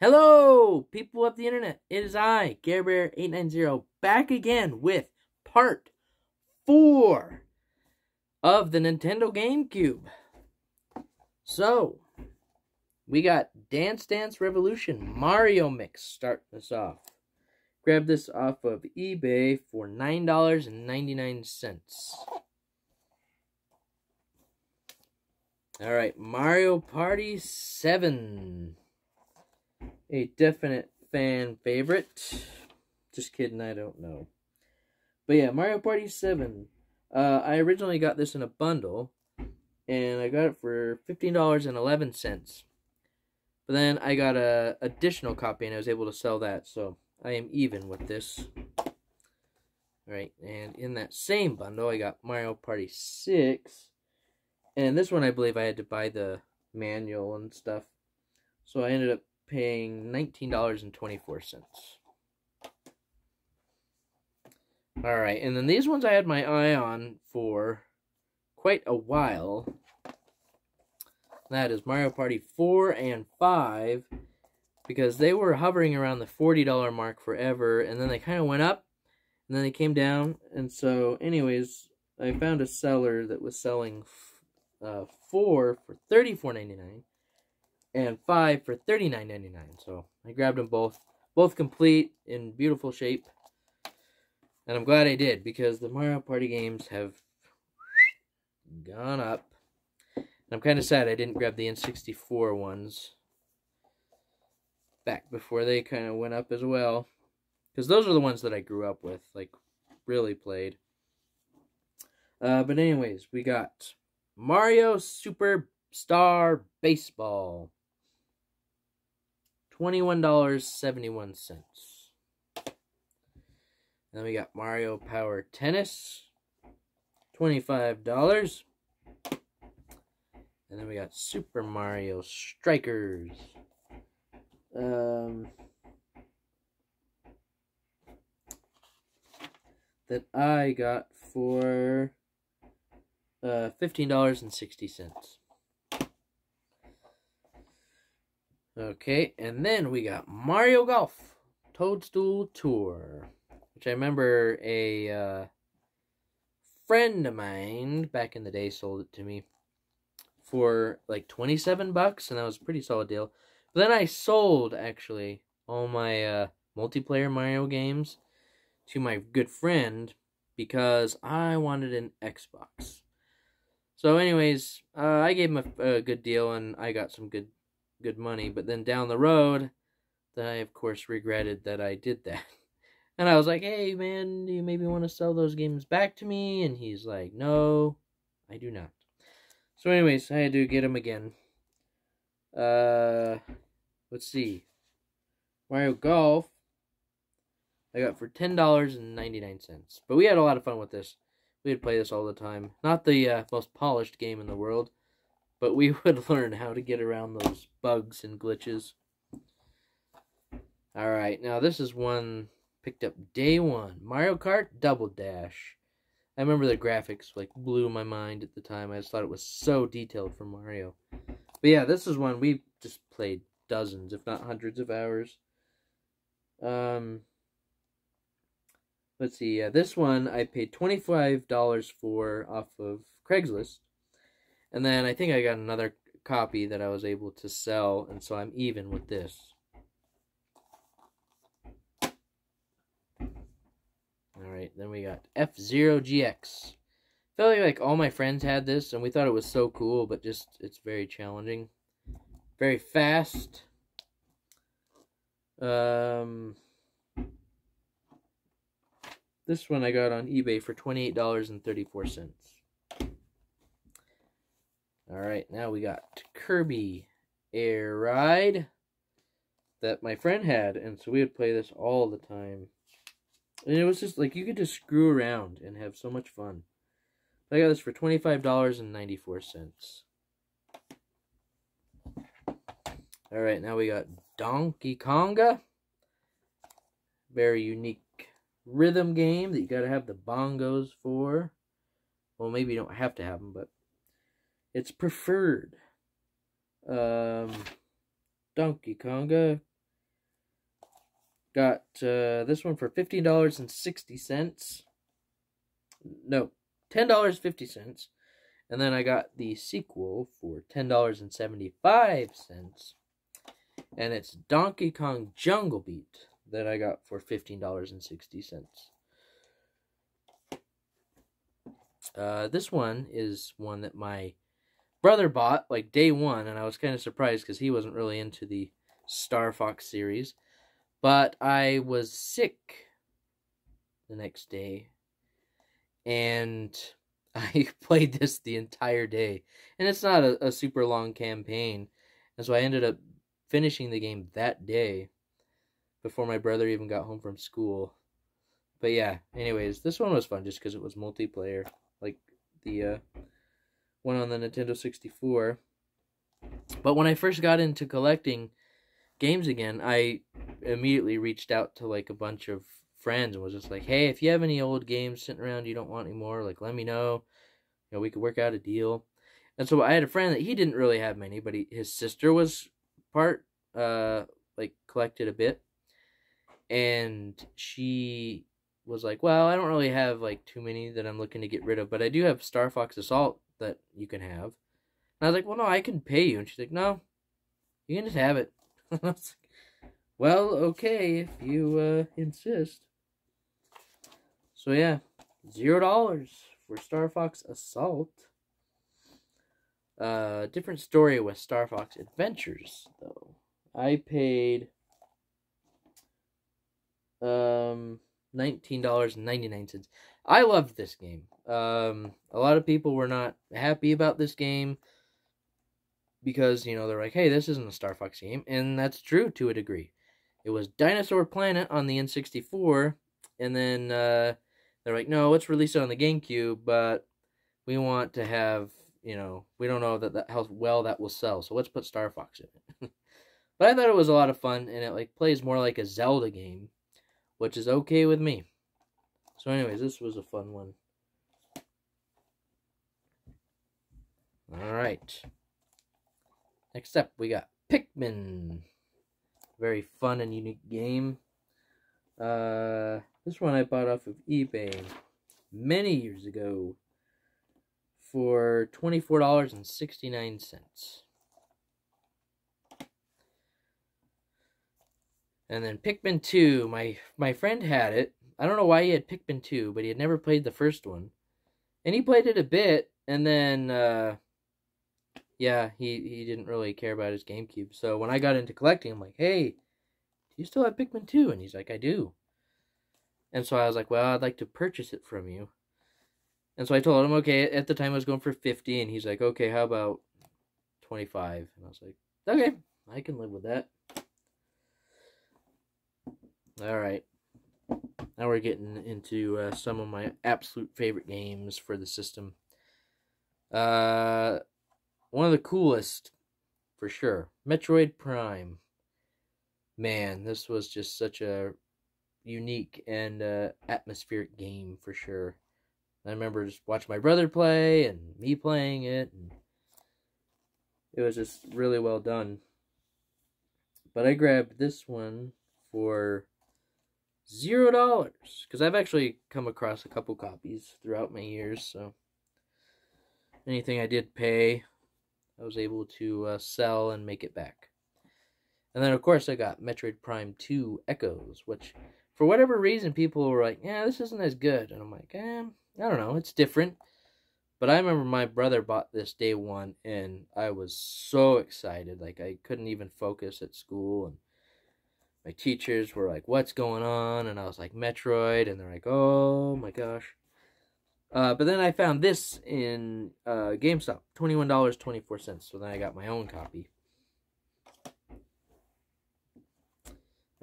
Hello, people of the internet. It is I, GareBear890, back again with part 4 of the Nintendo Gamecube. So, we got Dance Dance Revolution Mario Mix starting us off. Grabbed this off of eBay for $9.99. Alright, Mario Party 7. A definite fan favorite. Just kidding, I don't know. But yeah, Mario Party 7. I originally got this in a bundle, and I got it for $15.11. But then I got a additional copy, and I was able to sell that, so I am even with this. Alright, and in that same bundle, I got Mario Party 6. And this one, I believe I had to buy the manual and stuff. So I ended up paying $19.24. Alright, and then these ones I had my eye on for quite a while. That is Mario Party 4 and 5, because they were hovering around the $40 mark forever, and then they kind of went up, and then they came down, and so anyways, I found a seller that was selling 4 for $34.99 and 5 for $39.99. So I grabbed them both complete in beautiful shape, and I'm glad I did, because the Mario Party games have gone up. And I'm kind of sad I didn't grab the N64 ones back before they kind of went up as well, because those are the ones that I grew up with, like really played. But anyways, we got Mario Superstar Baseball, $21.71. Then we got Mario Power Tennis, $25. And then we got Super Mario Strikers. That I got for $15.60. Okay, and then we got Mario Golf Toadstool Tour, which I remember a friend of mine back in the day sold it to me for like $27, and that was a pretty solid deal. But then I sold, actually, all my multiplayer Mario games to my good friend because I wanted an Xbox. So anyways, I gave him a good deal, and I got some good money. But then down the road, then I, of course, regretted that I did that. And I was like, hey, man, do you maybe want to sell those games back to me? And he's like, no, I do not. So anyways, I had to get them again. Let's see. Mario Golf, I got for $10.99. But we had a lot of fun with this. We would play this all the time. Not the most polished game in the world, but we would learn how to get around those bugs and glitches. Alright, now this is one picked up day one. Mario Kart Double Dash. I remember the graphics like blew my mind at the time. I just thought it was so detailed for Mario. But yeah, this is one we just played dozens, if not hundreds of hours. Let's see, yeah, this one I paid $25 for off of Craigslist. And then I think I got another copy that I was able to sell, and so I'm even with this. Alright, then we got F-Zero GX. I felt like all my friends had this, and we thought it was so cool, but just, it's very challenging. Very fast. This one I got on eBay for $28.34. Alright, now we got Kirby Air Ride that my friend had, and so we would play this all the time. And it was just like, you could just screw around and have so much fun. I got this for $25.94. Alright, now we got Donkey Konga. Very unique rhythm game that you gotta have the bongos for. Well, maybe you don't have to have them, but it's preferred. Donkey Konga got this one for $15.60. No, $10.50. And then I got the sequel for $10.75. And it's Donkey Kong Jungle Beat that I got for $15.60. This one is one that my brother bought like day one, and I was kind of surprised because he wasn't really into the Star Fox series. But I was sick the next day, and I played this the entire day. And it's not a super long campaign, and so I ended up finishing the game that day before my brother even got home from school. But yeah, anyways, this one was fun just because it was multiplayer, like the one on the Nintendo 64. But when I first got into collecting games again, I immediately reached out to like a bunch of friends and was just like, hey, if you have any old games sitting around you don't want anymore, like let me know. You know, we could work out a deal. And so I had a friend that he didn't really have many, but his sister was like collected a bit. And she was like, well, I don't really have like too many that I'm looking to get rid of, but I do have Star Fox Assault that you can have. And I was like, well, no, I can pay you. And she's like, no, you can just have it. I was like, well, okay, if you insist. So yeah, $0 for Star Fox Assault. Different story with Star Fox Adventures, though. I paid $19.99. I loved this game. A lot of people were not happy about this game because, you know, they're like, hey, this isn't a Star Fox game, and that's true to a degree. It was Dinosaur Planet on the N64, and then they're like, no, let's release it on the GameCube, but we want to have, you know, we don't know how well that will sell, so let's put Star Fox in it. But I thought it was a lot of fun, and it like plays more like a Zelda game, which is okay with me. So anyways, this was a fun one. Alright. Next up, we got Pikmin. Very fun and unique game. This one I bought off of eBay many years ago for $24.69. And then Pikmin 2, my friend had it. I don't know why he had Pikmin 2, but he had never played the first one. And he played it a bit, and then, yeah, he didn't really care about his GameCube. So when I got into collecting, I'm like, hey, do you still have Pikmin 2? And he's like, I do. And so I was like, well, I'd like to purchase it from you. And so I told him, okay, at the time I was going for $50, and he's like, okay, how about $25? And I was like, okay, I can live with that. Alright, now we're getting into some of my absolute favorite games for the system. One of the coolest, for sure, Metroid Prime. Man, this was just such a unique and atmospheric game, for sure. I remember just watching my brother play, and me playing it, and it was just really well done. But I grabbed this one for $0, because I've actually come across a couple copies throughout my years, so anything I did pay, I was able to sell and make it back. And then, of course, I got Metroid Prime 2 Echoes, which, for whatever reason, people were like, yeah, this isn't as good. And I'm like, I don't know, it's different. But I remember my brother bought this day one, and I was so excited. Like, I couldn't even focus at school, and my teachers were like, what's going on? And I was like, Metroid. And they're like, oh my gosh. But then I found this in GameStop, $21.24. So then I got my own copy.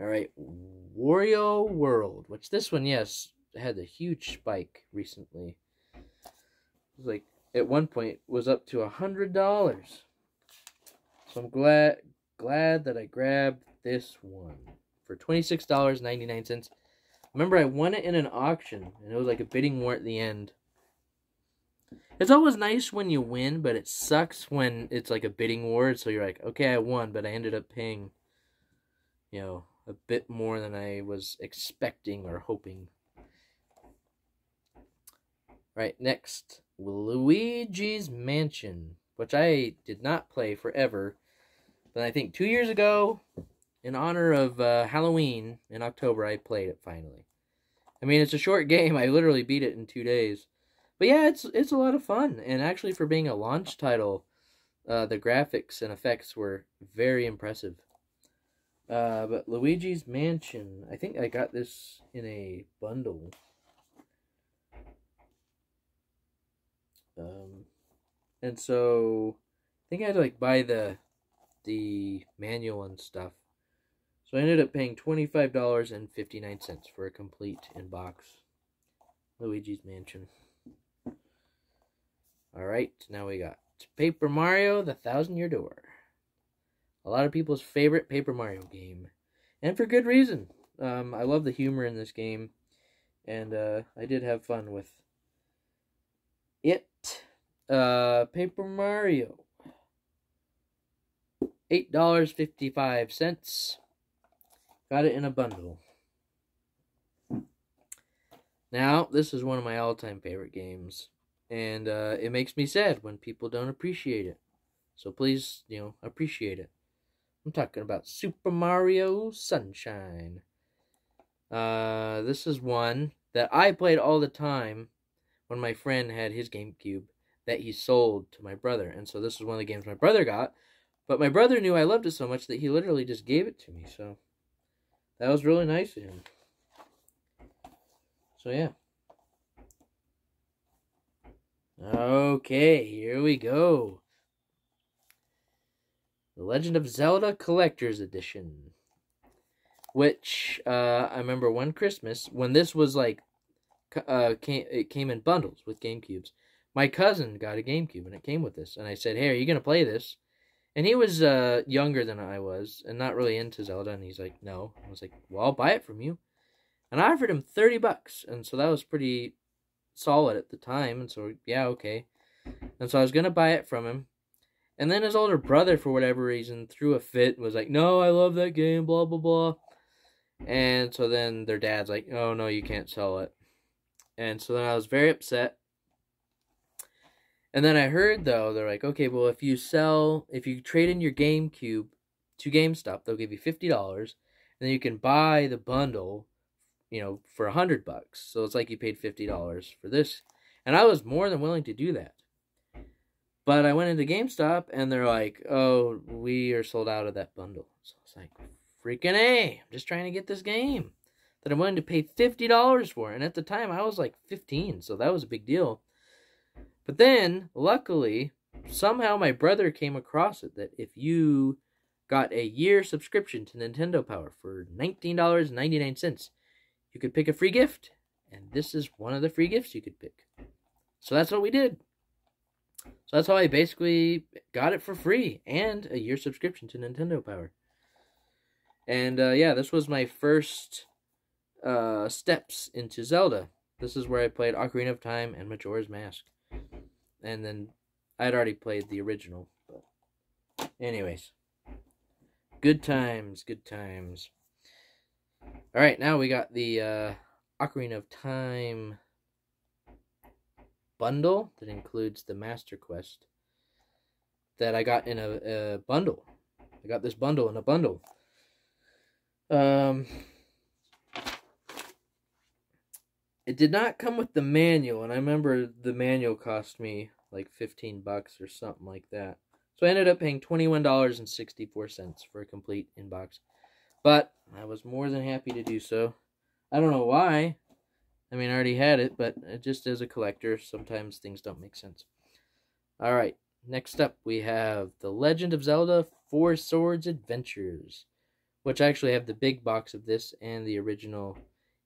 Alright, Wario World. Which this one, yes, had a huge spike recently. It was like, at one point, was up to $100. So I'm glad that I grabbed this one for $26.99. Remember, I won it in an auction, and it was like a bidding war at the end. It's always nice when you win, but it sucks when it's like a bidding war. So you're like, okay, I won, but I ended up paying, you know, a bit more than I was expecting or hoping. Right, next, Luigi's Mansion, which I did not play forever, but I think 2 years ago, in honor of Halloween in October, I played it finally. I mean, it's a short game. I literally beat it in 2 days. But yeah, it's a lot of fun. And actually, for being a launch title, the graphics and effects were very impressive. But Luigi's Mansion, I think I got this in a bundle. And so I think I had to like buy the manual and stuff. So I ended up paying $25.59 for a complete in-box Luigi's Mansion. Alright, now we got Paper Mario, The Thousand-Year Door. A lot of people's favorite Paper Mario game. And for good reason. I love the humor in this game. And I did have fun with it. Paper Mario. $8.55. Got it in a bundle. Now, this is one of my all-time favorite games. And it makes me sad when people don't appreciate it. So please, appreciate it. I'm talking about Super Mario Sunshine. This is one that I played all the time when my friend had his GameCube that he sold to my brother. And so this is one of the games my brother got. But my brother knew I loved it so much that he literally just gave it to me. So that was really nice of him. So yeah. Okay, here we go. The Legend of Zelda Collector's Edition. Which, I remember one Christmas, when this was like, it came in bundles with GameCubes. My cousin got a GameCube, and it came with this. And I said, hey, are you going to play this? And he was younger than I was, and not really into Zelda. And he's like, no. I was like, well, I'll buy it from you. And I offered him $30. And so that was pretty solid at the time. And so, yeah, okay. And so I was going to buy it from him. And then his older brother, for whatever reason, threw a fit and was like, no, I love that game, blah, blah, blah. And so then their dad's like, oh, no, you can't sell it. And so then I was very upset. And then I heard, though, they're like, okay, well, if you trade in your GameCube to GameStop, they'll give you $50. And then you can buy the bundle, for $100. So it's like you paid $50 for this. And I was more than willing to do that. But I went into GameStop, and they're like, oh, we are sold out of that bundle. So I was like, freaking A. I'm just trying to get this game that I'm willing to pay $50 for. And at the time, I was like 15, so that was a big deal. But then, luckily, somehow my brother came across it, that if you got a year subscription to Nintendo Power for $19.99, you could pick a free gift. And this is one of the free gifts you could pick. So that's what we did. So that's how I basically got it for free, and a year subscription to Nintendo Power. And yeah, this was my first steps into Zelda. This is where I played Ocarina of Time and Majora's Mask. And then I'd already played the original. But anyways, good times, good times. Alright, now we got the Ocarina of Time bundle that includes the Master Quest that I got in a bundle. I got this bundle in a bundle. It did not come with the manual, and I remember the manual cost me like $15 or something like that. So I ended up paying $21.64 for a complete inbox. But I was more than happy to do so. I don't know why. I mean, I already had it, but just as a collector, sometimes things don't make sense. Alright, next up we have The Legend of Zelda 4 Swords Adventures, which I actually have the big box of this and the original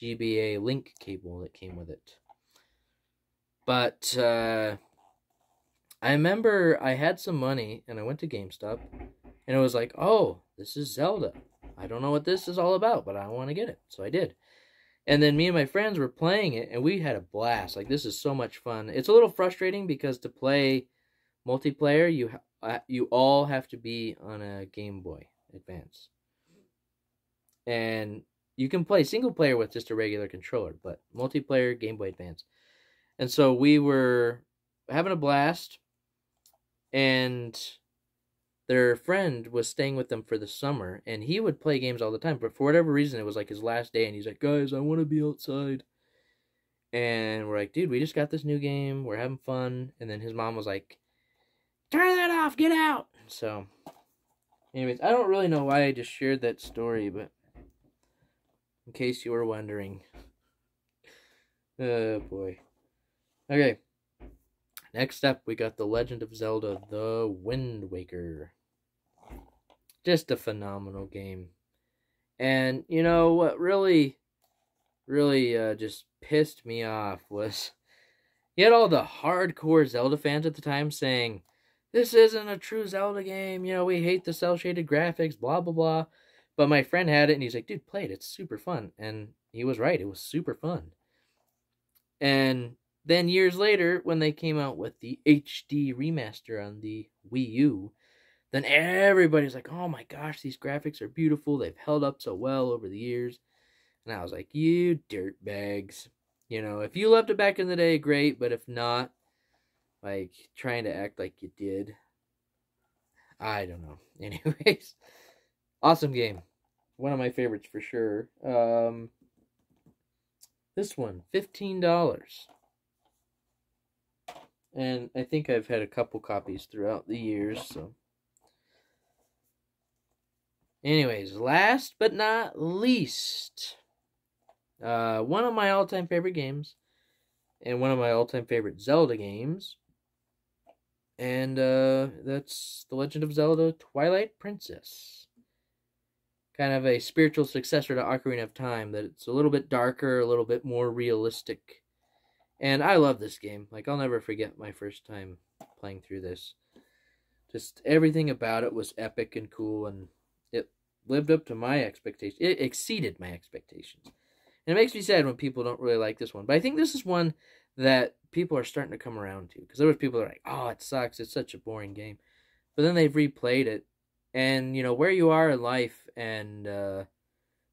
GBA link cable that came with it. But I remember I had some money, and I went to GameStop, and it was like, oh, this is Zelda. I don't know what this is all about, but I want to get it. So I did. And then me and my friends were playing it, and we had a blast. Like, this is so much fun. It's a little frustrating because to play multiplayer, you all have to be on a Game Boy Advance. and you can play single player with just a regular controller, but multiplayer Game Boy Advance. And so we were having a blast, and their friend was staying with them for the summer, and he would play games all the time, but for whatever reason, it was like his last day, and he's like, guys, I want to be outside. And we're like, dude, we just got this new game, we're having fun. And then his mom was like, turn that off, get out. So, anyways, I don't really know why I just shared that story, but in case you were wondering. Oh, boy. Okay. Next up, we got The Legend of Zelda, The Wind Waker. Just a phenomenal game. And, you know, what really just pissed me off was you had all the hardcore Zelda fans at the time saying, this isn't a true Zelda game, you know, we hate the cel-shaded graphics, blah, blah, blah. But my friend had it, and he's like, dude, play it, it's super fun. And he was right, it was super fun. And then years later, when they came out with the HD remaster on the Wii U, then everybody's like, oh my gosh, these graphics are beautiful, they've held up so well over the years. And I was like, you dirtbags. You know, if you loved it back in the day, great. But if not, like, trying to act like you did. I don't know. Anyways, awesome game. One of my favorites for sure. This one, $15. And I think I've had a couple copies throughout the years, so. Anyways, last but not least, one of my all-time favorite games, and one of my all-time favorite Zelda games, and that's The Legend of Zelda Twilight Princess. Kind of a spiritual successor to Ocarina of Time, that it's a little bit darker, a little bit more realistic. And I love this game. Like, I'll never forget my first time playing through this. Just everything about it was epic and cool, and it lived up to my expectations. It exceeded my expectations. And it makes me sad when people don't really like this one. But I think this is one that people are starting to come around to. Because there was people that are like, oh, it sucks, it's such a boring game. But then they've replayed it. And, you know, where you are in life and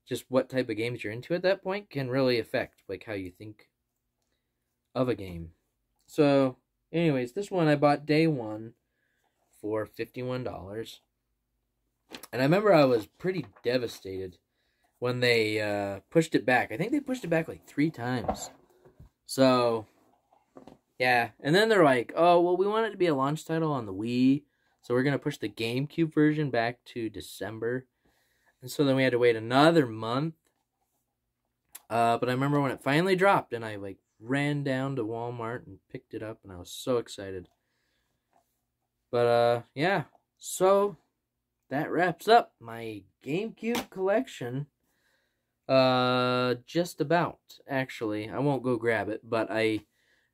just what type of games you're into at that point can really affect, like, how you think of a game. So, anyways, this one I bought day one for $51. And I remember I was pretty devastated when they pushed it back. I think they pushed it back like 3 times. So, yeah. And then they're like, oh, well, we want it to be a launch title on the Wii, so we're going to push the GameCube version back to December. And so then we had to wait another month. But I remember when it finally dropped, and I like ran down to Walmart and picked it up, and I was so excited. But, yeah. So, that wraps up my GameCube collection. Just about, actually. I won't go grab it, but I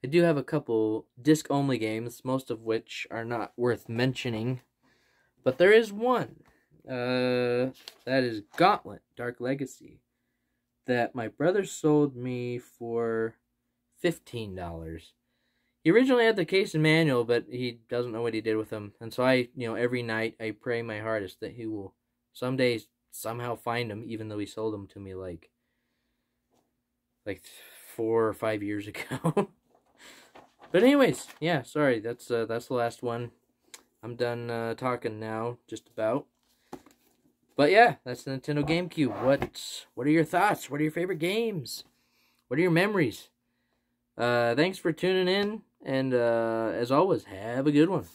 do have a couple disc-only games, most of which are not worth mentioning. But there is one. That is Gauntlet, Dark Legacy, that my brother sold me for $15. He originally had the case and manual, but he doesn't know what he did with them. And so I, you know, every night I pray my hardest that he will someday somehow find them, even though he sold them to me like 4 or 5 years ago. But anyways, yeah, sorry, that's the last one. I'm done talking now, just about. But yeah, that's the Nintendo GameCube. What are your thoughts? What are your favorite games? What are your memories? Thanks for tuning in, and as always, have a good one.